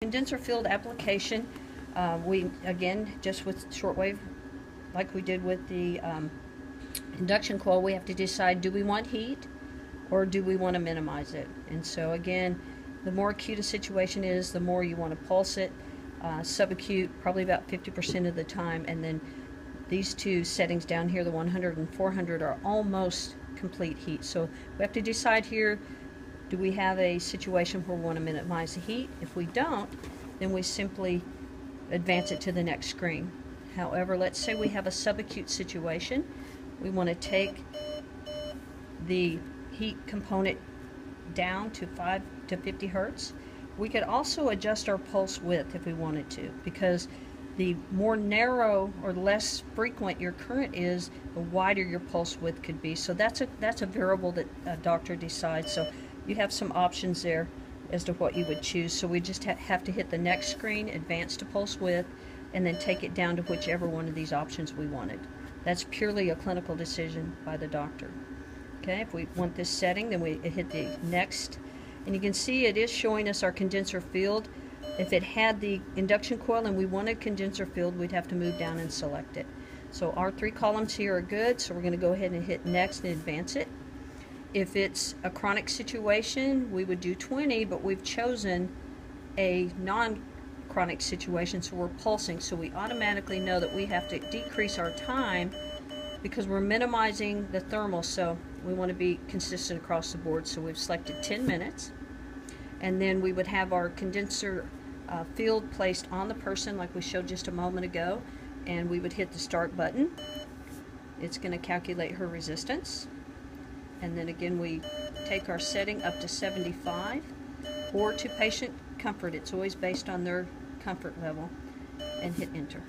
condenser field application, we, again, just with shortwave, like we did with the induction coil, we have to decide, do we want heat or do we want to minimize it? And so again, the more acute a situation is, the more you want to pulse it. Subacute, probably about 50% of the time, and then these two settings down here, the 100 and 400, are almost complete heat. So we have to decide here, do we have a situation where we want to minimize the heat? If we don't, then we simply advance it to the next screen. However, let's say we have a subacute situation. We want to take the heat component down to 5 to 50 hertz. We could also adjust our pulse width if we wanted to, because the more narrow or less frequent your current is, the wider your pulse width could be. So that's a variable that a doctor decides. So you have some options there as to what you would choose. So we just have to hit the next screen, advance to pulse width, and then take it down to whichever one of these options we wanted. That's purely a clinical decision by the doctor. Okay, if we want this setting, then we hit the next, and you can see it is showing us our condenser field. If it had the induction coil and we wanted condenser field, we'd have to move down and select it. So our 3 columns here are good, so we're going to go ahead and hit next and advance it. If it's a chronic situation, we would do 20, but we've chosen a non-chronic situation, so we're pulsing, so we automatically know that we have to decrease our time because we're minimizing the thermal, so we want to be consistent across the board. So we've selected 10 minutes, and then we would have our condenser field placed on the person like we showed just a moment ago, and we would hit the start button. It's going to calculate her resistance, and then again we take our setting up to 75 or to patient comfort. It's always based on their comfort level, and hit enter.